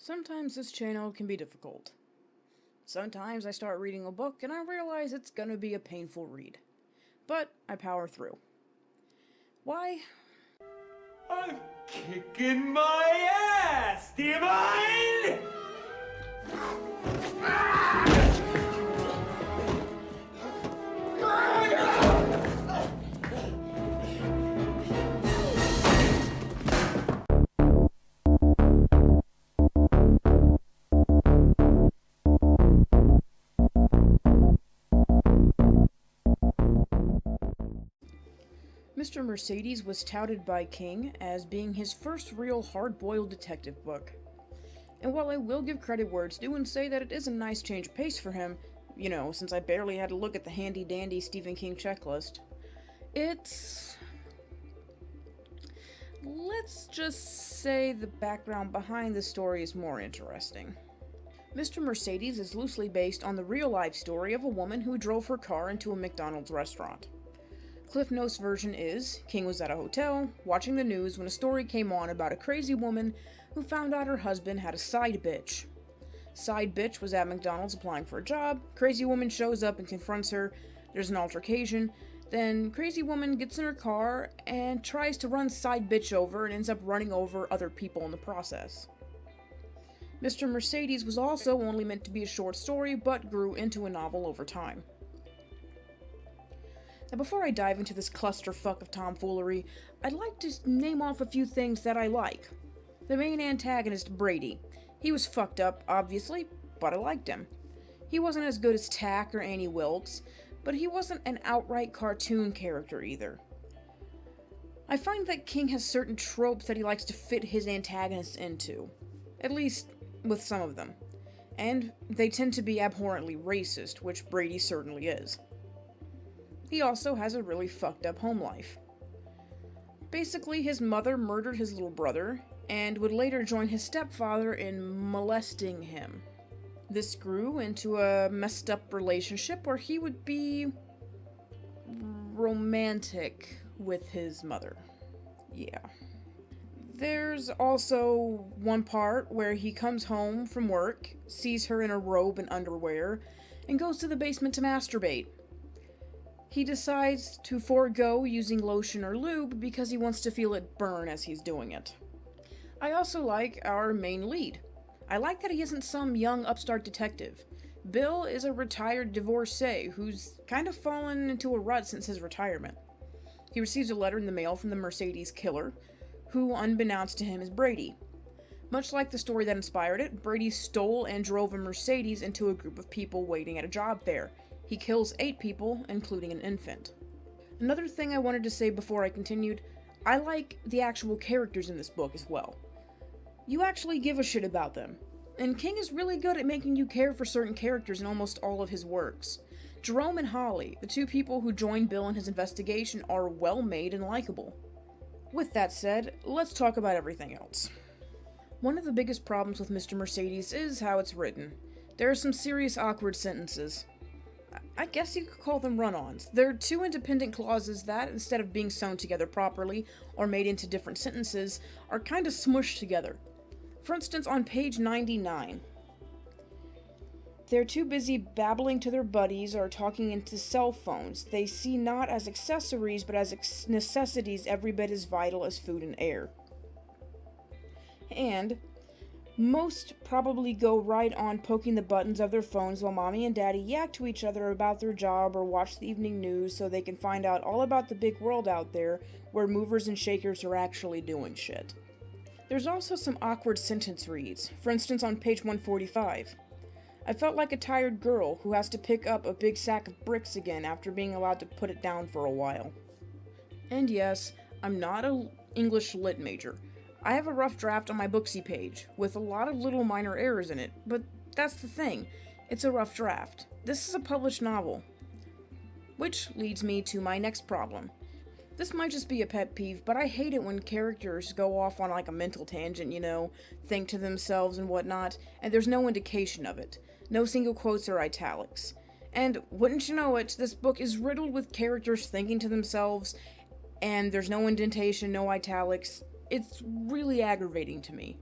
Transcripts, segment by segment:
Sometimes this channel can be difficult. Sometimes I start reading a book and I realize it's gonna be a painful read. But I power through. Why? I'm kicking my ass! Do you mind? Mr. Mercedes was touted by King as being his first real hard-boiled detective book. And while I will give credit where it's due and say that it is a nice change of pace for him, since I barely had to look at the handy-dandy Stephen King checklist, it's... let's just say the background behind the story is more interesting. Mr. Mercedes is loosely based on the real-life story of a woman who drove her car into a McDonald's restaurant. Cliff Notes version is, King was at a hotel, watching the news when a story came on about a crazy woman who found out her husband had a side bitch. Side bitch was at McDonald's applying for a job, crazy woman shows up and confronts her, there's an altercation, then crazy woman gets in her car and tries to run side bitch over and ends up running over other people in the process. Mr. Mercedes was also only meant to be a short story, but grew into a novel over time. Now, before I dive into this clusterfuck of tomfoolery, I'd like to name off a few things that I like. The main antagonist, Brady. He was fucked up, obviously, but I liked him. He wasn't as good as Tack or Annie Wilkes, but he wasn't an outright cartoon character either. I find that King has certain tropes that he likes to fit his antagonists into. At least, with some of them. And they tend to be abhorrently racist, which Brady certainly is. He also has a really fucked up home life. Basically, his mother murdered his little brother, and would later join his stepfather in molesting him. This grew into a messed up relationship where he would be romantic with his mother. Yeah. There's also one part where he comes home from work, sees her in a robe and underwear, and goes to the basement to masturbate. He decides to forego using lotion or lube because he wants to feel it burn as he's doing it. I also like our main lead. I like that he isn't some young upstart detective. Bill is a retired divorcee who's kind of fallen into a rut since his retirement. He receives a letter in the mail from the Mercedes killer, who, unbeknownst to him, is Brady. Much like the story that inspired it, Brady stole and drove a Mercedes into a group of people waiting at a job fair. He kills 8 people, including an infant. Another thing I wanted to say before I continued, I like the actual characters in this book as well. You actually give a shit about them. And King is really good at making you care for certain characters in almost all of his works. Jerome and Holly, the 2 people who join Bill in his investigation, are well made and likable. With that said, let's talk about everything else. One of the biggest problems with Mr. Mercedes is how it's written. There are some serious awkward sentences. I guess you could call them run-ons. There are 2 independent clauses that, instead of being sewn together properly or made into different sentences, are kind of smushed together. For instance, on page 99, they're too busy babbling to their buddies or talking into cell phones. They see not as accessories, but as necessities every bit as vital as food and air. And most probably go right on poking the buttons of their phones while mommy and daddy yak to each other about their job or watch the evening news so they can find out all about the big world out there where movers and shakers are actually doing shit. There's also some awkward sentence reads. For instance, on page 145. I felt like a tired girl who has to pick up a big sack of bricks again after being allowed to put it down for a while. And yes, I'm not an English lit major. I have a rough draft on my Booksy page, with a lot of little minor errors in it, but that's the thing. It's a rough draft. This is a published novel. Which leads me to my next problem. This might just be a pet peeve, but I hate it when characters go off on like a mental tangent, think to themselves and whatnot, and there's no indication of it. No single quotes or italics. And wouldn't you know it, this book is riddled with characters thinking to themselves, and there's no indentation, no italics. It's really aggravating to me.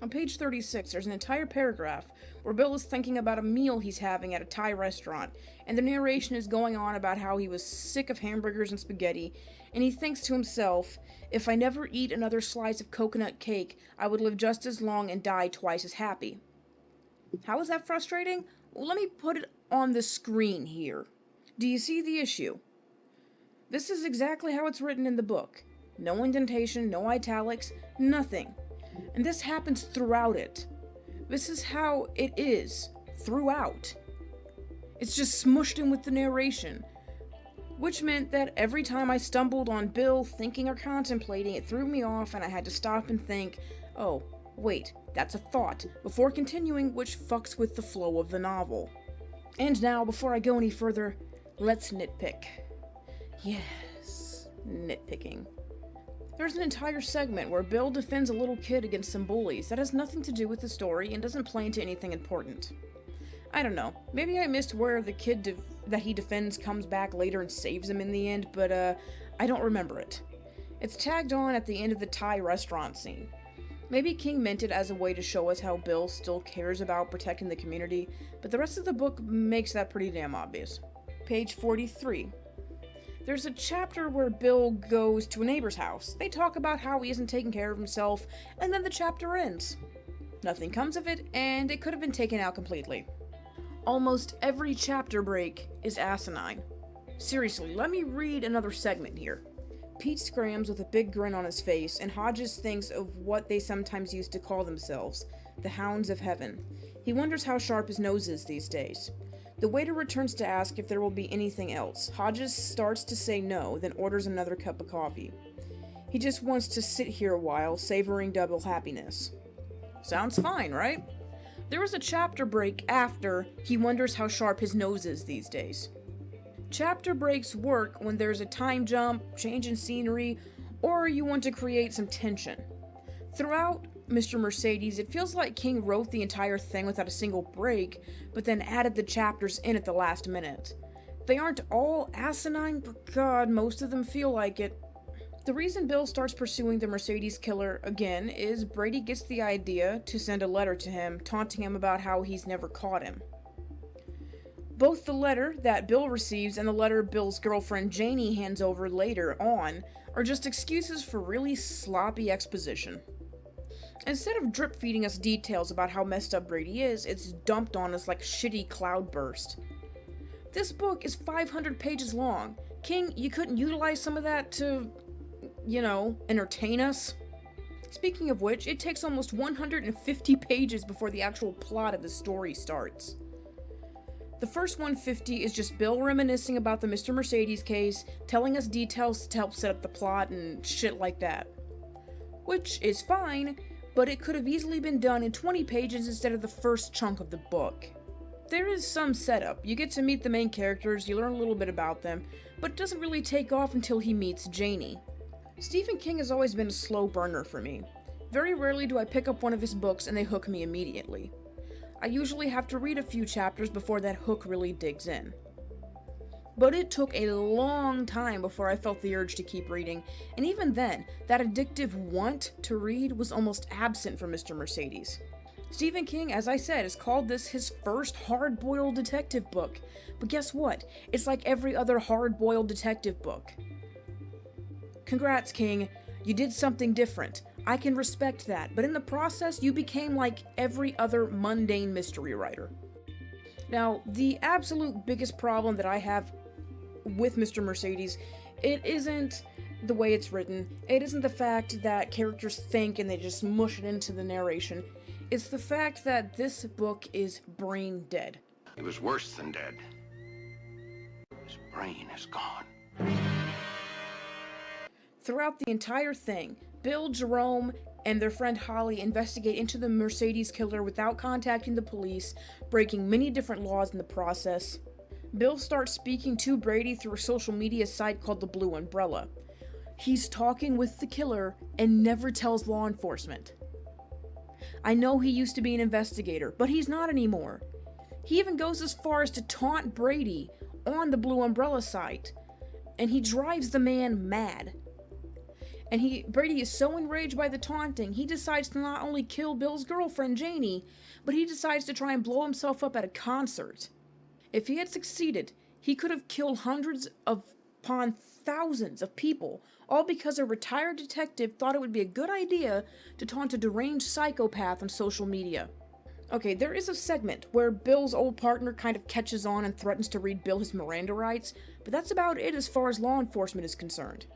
On page 36, there's an entire paragraph where Bill is thinking about a meal he's having at a Thai restaurant, and the narration is going on about how he was sick of hamburgers and spaghetti, and he thinks to himself, if I never eat another slice of coconut cake, I would live just as long and die twice as happy. How is that frustrating? Well, let me put it on the screen here. Do you see the issue? This is exactly how it's written in the book. No indentation, no italics, nothing. And this happens throughout it. This is how it is, throughout. It's just smushed in with the narration. Which meant that every time I stumbled on Bill thinking or contemplating, it threw me off and I had to stop and think, oh, wait, that's a thought, before continuing, which fucks with the flow of the novel. And now, before I go any further, let's nitpick. Yes, nitpicking. There's an entire segment where Bill defends a little kid against some bullies that has nothing to do with the story and doesn't play into anything important. I don't know, maybe I missed where the kid that he defends comes back later and saves him in the end, but I don't remember it. It's tagged on at the end of the Thai restaurant scene. Maybe King meant it as a way to show us how Bill still cares about protecting the community, but the rest of the book makes that pretty damn obvious. Page 43. There's a chapter where Bill goes to a neighbor's house. They talk about how he isn't taking care of himself, and then the chapter ends. Nothing comes of it, and it could have been taken out completely. Almost every chapter break is asinine. Seriously, let me read another segment here. Pete scrams with a big grin on his face, and Hodges thinks of what they sometimes used to call themselves, the Hounds of Heaven. He wonders how sharp his nose is these days. The waiter returns to ask if there will be anything else. Hodges starts to say no, then orders another cup of coffee. He just wants to sit here a while, savoring double happiness. Sounds fine, right? There is a chapter break after he wonders how sharp his nose is these days. Chapter breaks work when there's a time jump, change in scenery, or you want to create some tension. Throughout Mr. Mercedes, it feels like King wrote the entire thing without a single break, but then added the chapters in at the last minute. They aren't all asinine, but God, most of them feel like it. The reason Bill starts pursuing the Mercedes killer again is Brady gets the idea to send a letter to him, taunting him about how he's never caught him. Both the letter that Bill receives and the letter Bill's girlfriend Janie hands over later on are just excuses for really sloppy exposition. Instead of drip feeding us details about how messed up Brady is, it's dumped on us like shitty cloudburst. This book is 500 pages long. King, you couldn't utilize some of that to, entertain us? Speaking of which, it takes almost 150 pages before the actual plot of the story starts. The first 150 is just Bill reminiscing about the Mr. Mercedes case, telling us details to help set up the plot and shit like that. Which is fine, but it could have easily been done in 20 pages instead of the first chunk of the book. There is some setup. You get to meet the main characters, you learn a little bit about them, but it doesn't really take off until he meets Janie. Stephen King has always been a slow burner for me. Very rarely do I pick up one of his books and they hook me immediately. I usually have to read a few chapters before that hook really digs in. But it took a long time before I felt the urge to keep reading, and even then, that addictive want to read was almost absent from Mr. Mercedes. Stephen King, as I said, has called this his first hard-boiled detective book, but guess what? It's like every other hard-boiled detective book. Congrats, King. You did something different. I can respect that, but in the process, you became like every other mundane mystery writer. Now, the absolute biggest problem that I have with Mr. Mercedes, it isn't the way it's written, it isn't the fact that characters think and they just mush it into the narration, it's the fact that this book is brain dead. He was worse than dead. His brain is gone. Throughout the entire thing, Bill, Jerome, and their friend Holly investigate into the Mercedes killer without contacting the police, breaking many different laws in the process. Bill starts speaking to Brady through a social media site called the Blue Umbrella. He's talking with the killer and never tells law enforcement. I know he used to be an investigator, but he's not anymore. He even goes as far as to taunt Brady on the Blue Umbrella site, and he drives the man mad. And Brady is so enraged by the taunting, he decides to not only kill Bill's girlfriend, Janie, but he decides to try and blow himself up at a concert. If he had succeeded, he could have killed hundreds upon thousands of people, all because a retired detective thought it would be a good idea to taunt a deranged psychopath on social media. Okay, there is a segment where Bill's old partner kind of catches on and threatens to read Bill his Miranda rights, but that's about it as far as law enforcement is concerned.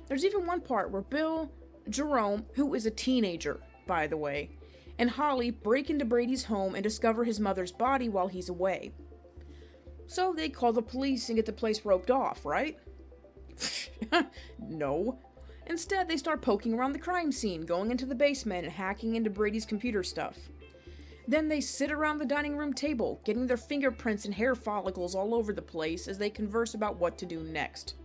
There's even one part where Bill, Jerome, who is a teenager, by the way, and Holly break into Brady's home and discover his mother's body while he's away. So they call the police and get the place roped off, right? No. Instead, they start poking around the crime scene, going into the basement and hacking into Brady's computer stuff. Then they sit around the dining room table, getting their fingerprints and hair follicles all over the place as they converse about what to do next.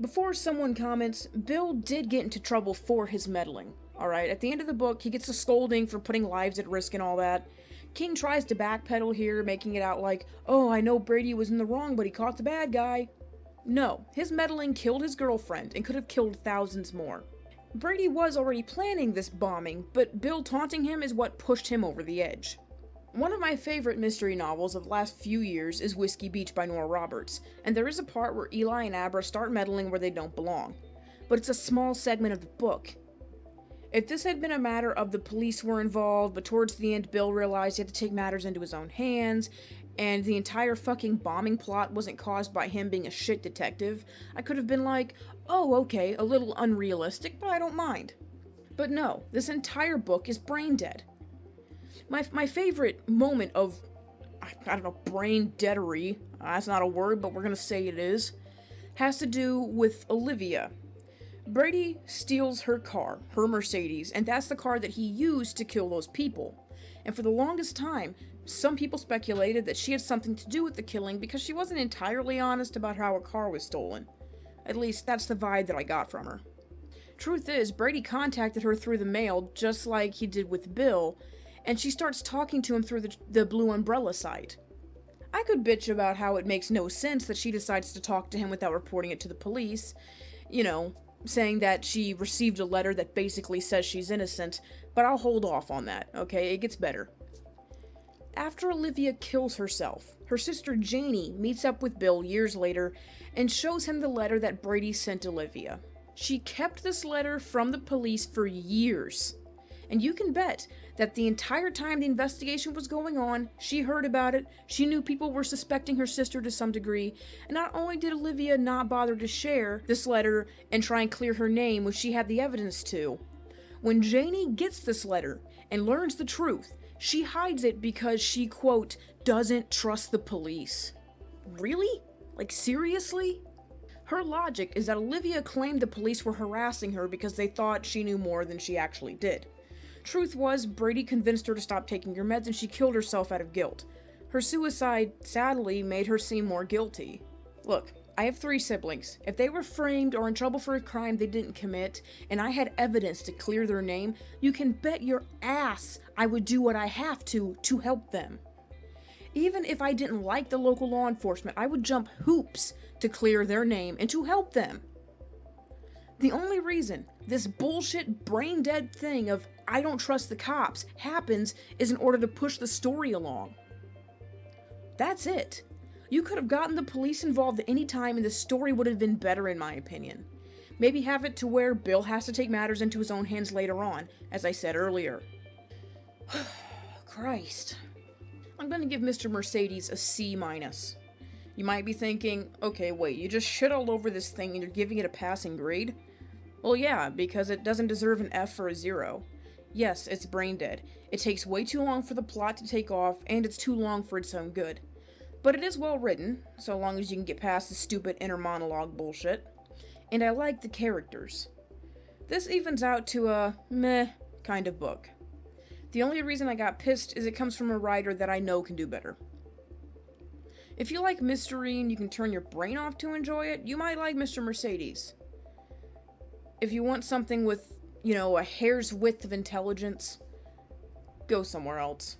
Before someone comments, Bill did get into trouble for his meddling. Alright, at the end of the book, he gets a scolding for putting lives at risk and all that. King tries to backpedal here, making it out like, oh, I know Brady was in the wrong, but he caught the bad guy. No, his meddling killed his girlfriend and could have killed thousands more. Brady was already planning this bombing, but Bill taunting him is what pushed him over the edge. One of my favorite mystery novels of the last few years is Whiskey Beach by Nora Roberts, and there is a part where Eli and Abra start meddling where they don't belong. But it's a small segment of the book. If this had been a matter of the police were involved, but towards the end Bill realized he had to take matters into his own hands, and the entire fucking bombing plot wasn't caused by him being a shit detective, I could have been like, oh okay, a little unrealistic, but I don't mind. But no, this entire book is brain dead. My favorite moment of, I don't know, brain deadery, that's not a word, but we're gonna say it is, has to do with Olivia. Brady steals her car, her Mercedes, and that's the car that he used to kill those people. And for the longest time, some people speculated that she had something to do with the killing because she wasn't entirely honest about how her car was stolen. At least, that's the vibe that I got from her. Truth is, Brady contacted her through the mail, just like he did with Bill, and she starts talking to him through the Blue Umbrella site. I could bitch about how it makes no sense that she decides to talk to him without reporting it to the police, you know, saying that she received a letter that basically says she's innocent, but I'll hold off on that, okay? It gets better. After Olivia kills herself, her sister Janie meets up with Bill years later and shows him the letter that Brady sent Olivia. She kept this letter from the police for years. And you can bet that the entire time the investigation was going on, she heard about it, she knew people were suspecting her sister to some degree, and not only did Olivia not bother to share this letter and try and clear her name when she had the evidence to, when Janie gets this letter and learns the truth, she hides it because she, quote, doesn't trust the police. Really? Like, seriously? Her logic is that Olivia claimed the police were harassing her because they thought she knew more than she actually did. Truth was, Brady convinced her to stop taking her meds and she killed herself out of guilt. Her suicide, sadly, made her seem more guilty. Look, I have 3 siblings. If they were framed or in trouble for a crime they didn't commit, and I had evidence to clear their name, you can bet your ass I would do what I have to help them. Even if I didn't like the local law enforcement, I would jump hoops to clear their name and to help them. The only reason this bullshit brain-dead thing of I don't trust the cops happens is in order to push the story along. That's it. You could have gotten the police involved at any time and the story would have been better in my opinion. Maybe have it to where Bill has to take matters into his own hands later on, as I said earlier. Christ. I'm gonna give Mr. Mercedes a C-. You might be thinking, okay, wait, you just shit all over this thing and you're giving it a passing grade? Well, yeah, because it doesn't deserve an F or a 0. Yes, it's brain dead. It takes way too long for the plot to take off, and it's too long for its own good. But it is well written, so long as you can get past the stupid inner monologue bullshit. And I like the characters. This evens out to a meh kind of book. The only reason I got pissed is it comes from a writer that I know can do better. If you like mystery and you can turn your brain off to enjoy it, you might like Mr. Mercedes. If you want something with, you know, a hair's width of intelligence, go somewhere else.